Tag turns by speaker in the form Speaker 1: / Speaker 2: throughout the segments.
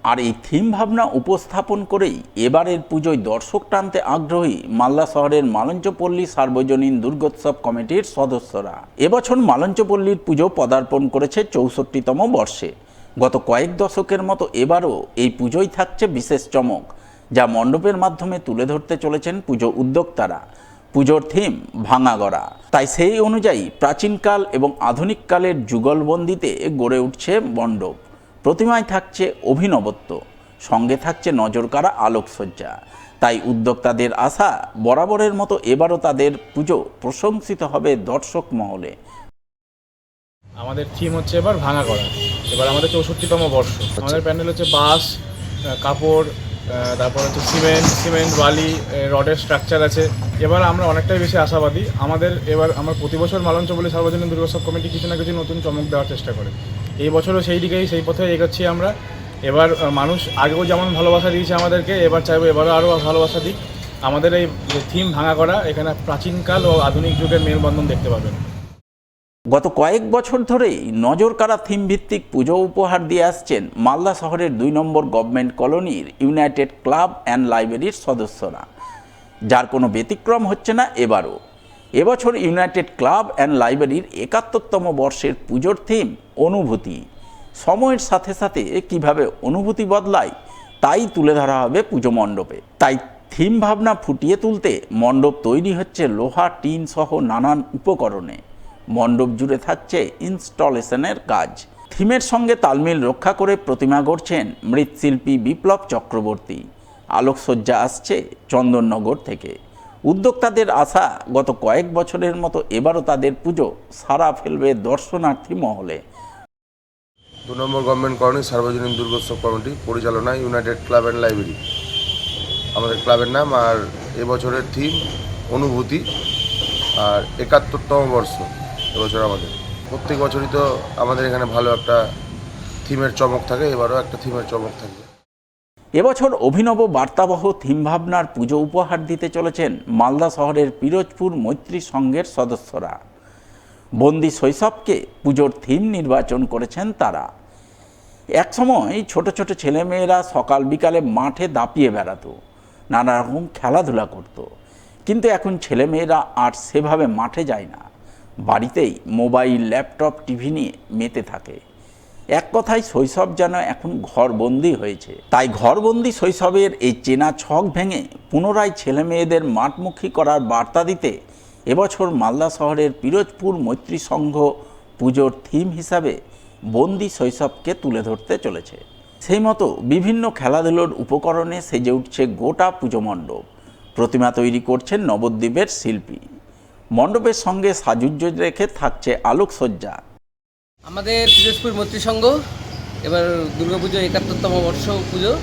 Speaker 1: আর এই থিম ভাবনা উপস্থাপন করেই এবারের পুজোয় দর্শক টানতে আগ্রহী মালদা শহরের মালঞ্চপল্লী সার্বজনীন দুর্গোৎসব কমিটির সদস্যরা। এবছর মালঞ্চপল্লীর পুজো পদার্পণ করেছে ৬৪তম বর্ষে। গত কয়েক দশকের মতো এবারও এই পুজোয় থাকছে বিশেষ চমক, যা মণ্ডপের মাধ্যমে তুলে ধরতে চলেছেন পুজো উদ্যোক্তারা। পুজোর থিম ভাঙাগড়া, তাই সেই অনুযায়ী প্রাচীনকাল এবং আধুনিককালের যুগলবন্দিতে গড়ে উঠছে মণ্ডপ। প্রতিমায় থাকছে অভিনবত্ব, সঙ্গে থাকছে নজরকাড়া আলোকসজ্জা। তাই উদ্যোক্তাদের আশা, বরাবরের মতো এবারও তাদের পুজো প্রশংসিত হবে দর্শক মহলে।
Speaker 2: আমাদের থিম হচ্ছে এবার ভাঙাগড়া। এবার আমাদের ৬৪তম বর্ষ। আমাদের প্যান্ডেল হচ্ছে বাঁশ, কাপড়, তারপর হচ্ছে সিমেন্ট বালি, রডের স্ট্রাকচার আছে। এবার আমরা অনেকটাই বেশি আশাবাদী। আমরা প্রতি বছর মালঞ্চপল্লী সার্বজনীন দুর্গোৎসব কমিটি কিছু না কিছু নতুন চমক দেওয়ার চেষ্টা করে। এই বছরও সেই পথে এগোচ্ছি আমরা। এবার মানুষ আগেও যেমন ভালোবাসা দিয়েছে আমাদেরকে, এবার চাইবো এবারও আরও ভালোবাসা দিক। আমাদের এই থিম ভাঙাগড়া, এখানে প্রাচীনকাল ও আধুনিক যুগের মেলবন্ধন দেখতে পাবেন।
Speaker 1: গত কয়েক বছর ধরেই নজরকাড়া থিম ভিত্তিক পুজো উপহার দিয়ে আসছেন মালদা শহরের ২ নম্বর গভর্নমেন্ট কলোনির ইউনাইটেড ক্লাব অ্যান্ড লাইব্রেরির সদস্যরা, যার কোনো ব্যতিক্রম হচ্ছে না এবারও। এবছর ইউনাইটেড ক্লাব অ্যান্ড লাইব্রেরির ৭১তম বর্ষের পুজোর থিম অনুভূতি। সময়ের সাথে সাথে কিভাবে অনুভূতি বদলায় তাই তুলে ধরা হবে পুজো মণ্ডপে। তাই থিম ভাবনা ফুটিয়ে তুলতে মণ্ডপ তৈরি হচ্ছে লোহা, টিন সহ নানান উপকরণে। মণ্ডপ জুড়ে থাকছে ইনস্টলেশনের কাজ। থিমের সঙ্গে তালমিল রক্ষা করে প্রতিমা গড়ছেন মৃৎশিল্পী বিপ্লব চক্রবর্তী। আলোকসজ্জা আসছে চন্দননগর থেকে। উদ্যোক্তাদের আশা, গত কয়েক বছরের মতো এবারও তাদের পুজো সাড়া ফেলবে দর্শনার্থী মহলে।
Speaker 3: ২ নম্বর গভর্নমেন্ট কলোনি সার্বজনীন দুর্গোৎসব কমিটি পরিচালনায় ইউনাইটেড ক্লাব অ্যান্ড লাইব্রেরি আমাদের ক্লাবের নাম। আর এবছরের থিম অনুভূতি, আর ৭১তম বর্ষ এবছর আমাদের। প্রত্যেক বছরই তো আমাদের এখানে ভালো একটা থিমের চমক থাকে, এবারও একটা থিমের চমক থাকবে।
Speaker 1: এবছর অভিনব বার্তাবহ থিম ভাবনার পুজো উপহার দিতে চলেছেন মালদা শহরের পিরোজপুর মৈত্রী সংঘের সদস্যরা। বন্দি শৈশবকে পুজোর থিম নির্বাচন করেছেন তারা। একসময় ছোট ছোট ছেলেমেয়েরা সকাল বিকালে মাঠে দাপিয়ে বেড়াতো, নানা রকম খেলাধুলা করত। কিন্তু এখন ছেলেমেয়েরা আর সেভাবে মাঠে যায় না, বাড়িতেই মোবাইল, ল্যাপটপ, টিভি নিয়ে মেতে থাকে। এক কথায় শৈশব যেন এখন ঘরবন্দি হয়েছে। তাই ঘরবন্দি শৈশবের এই চেনা ছক ভেঙে পুনরায় ছেলেমেয়েদের মাঠমুখী করার বার্তা দিতে এবছর মালদা শহরের পিরোজপুর মৈত্রী সংঘ পুজোর থিম হিসাবে বন্দি শৈশবকে তুলে ধরতে চলেছে। সেই মতো বিভিন্ন খেলাধুলোর উপকরণে সেজে উঠছে গোটা পুজো মণ্ডপ। প্রতিমা তৈরি করছেন নবদ্বীপের শিল্পী। মণ্ডপের সঙ্গে সাজুজ্য রেখে থাকছে আলোকসজ্জা।
Speaker 4: আমাদের পিরোজপুর মৈত্রী সংঘ এবার দুর্গাপুজো ৭১তম বর্ষ পুজো।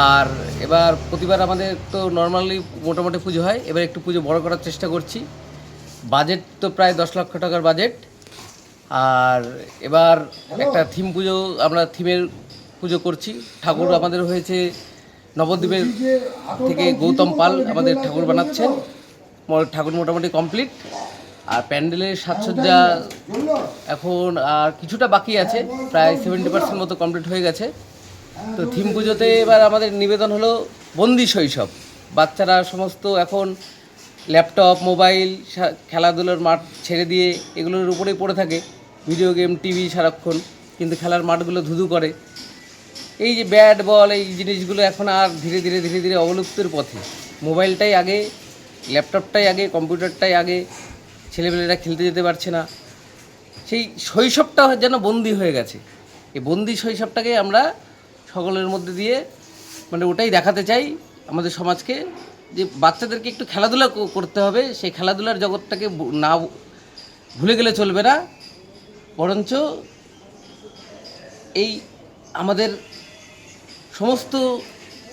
Speaker 4: আর এবার প্রতিবার আমাদের তো নর্মালি মোটামুটি পুজো হয়, এবার একটু পুজো বড় করার চেষ্টা করছি। বাজেট তো প্রায় ১০ লক্ষ টাকার বাজেট। আর এবার একটা থিম পুজো, আমরা থিমের পুজো করছি। ঠাকুর আমাদের হয়েছে নবদ্বীপের থেকে গৌতম পাল আমাদের ঠাকুর বানাচ্ছেন। ঠাকুর মোটামুটি কমপ্লিট। আর প্যান্ডেলের সাজসজ্জা এখন আর কিছুটা বাকি আছে, প্রায় 70% মতো কমপ্লিট হয়ে গেছে। তো থিম পুজোতে এবার আমাদের নিবেদন হলো বন্দি শৈশব। বাচ্চারা সমস্ত এখন ল্যাপটপ, মোবাইল, খেলাধুলার মাঠ ছেড়ে দিয়ে এগুলোর উপরেই পড়ে থাকে, ভিডিও গেম, টিভি সারাক্ষণ, কিন্তু খেলার মাঠগুলো ধুধু করে। এই যে ব্যাট বল, এই জিনিসগুলো এখন আর ধীরে ধীরে অবলুপ্তির পথে। মোবাইলটাই আগে, ল্যাপটপটাই আগে, কম্পিউটারটাই আগে, ছেলেমেয়েরা খেলতে যেতে পারছে না। সেই শৈশবটা যেন বন্দি হয়ে গেছে। এই বন্দি শৈশবটাকে আমরা সকলের মধ্যে দিয়ে ওটাই দেখাতে চাই আমাদের সমাজকে, যে বাচ্চাদেরকে একটু খেলাধুলা করতে হবে। সেই খেলাধুলার জগৎটাকে না ভুলে গেলে চলবে না, বরঞ্চ এই আমাদের সমস্ত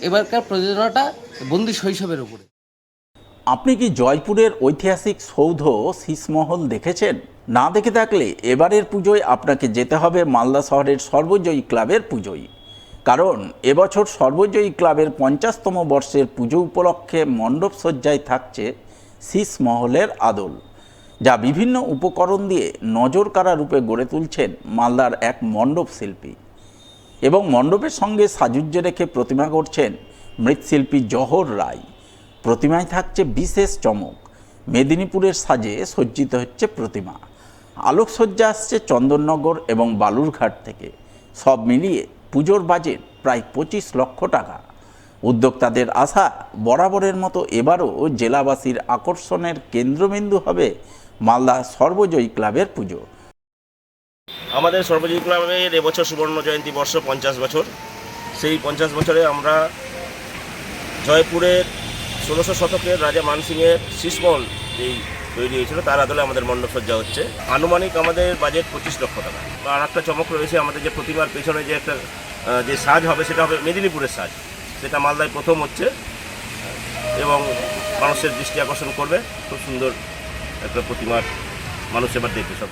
Speaker 4: এবারকার প্রযোজনাটা বন্দি শৈশবের উপরে।
Speaker 1: আপনি কি জয়পুরের ঐতিহাসিক সৌধ শীষমহল দেখেছেন? না দেখে থাকলে এবারের পুজোয় আপনাকে যেতে হবে মালদা শহরের সর্বজয়ী ক্লাবের পুজোয়। কারণ এবছর সর্বজয়ী ক্লাবের ৫০তম বর্ষের পুজো উপলক্ষে মণ্ডপ সজ্জায় থাকছে শীষমহলের আদল, যা বিভিন্ন উপকরণ দিয়ে নজরকাড়া রূপে গড়ে তুলছেন মালদার এক মণ্ডপ শিল্পী। এবং মণ্ডপের সঙ্গে সাজুজ্যে রেখে প্রতিমা করছেন মৃৎশিল্পী জহর রায়। প্রতিমায় থাকছে বিশেষ চমক। মেদিনীপুরের সাজে সজ্জিত হচ্ছে প্রতিমা। আলোকসজ্জা আসছে চন্দননগর এবং বালুরঘাট থেকে। সব মিলিয়ে পুজোর বাজেট প্রায় 25 লক্ষ টাকা। উদ্যোক্তাদের আশা, বরাবরের মতো এবারও জেলাবাসীর আকর্ষণের কেন্দ্রবিন্দু হবে মালদা সর্বজয়ী ক্লাবের পুজো।
Speaker 5: আমাদের সর্বজয়ী ক্লাবের এবছর সুবর্ণ জয়ন্তী বর্ষ 50 বছর। সেই 50 বছরে আমরা জয়পুরের 1600 শতকের রাজা মানসিংয়ের শীষমহল যেই তৈরি হয়েছিল তার আদলে আমাদের মণ্ডপসজ্জা হচ্ছে। আনুমানিক আমাদের বাজেট 25 লক্ষ টাকা। আর একটা চমক রয়েছে, আমাদের যে প্রতিমার পেছনে যে একটা যে সাজ হবে সেটা হবে মেদিনীপুরের সাজ। সেটা মালদায় প্রথম হচ্ছে এবং মানুষের দৃষ্টি আকর্ষণ করবে। খুব সুন্দর একটা প্রতিমার মানুষ এবার দেখবে সব।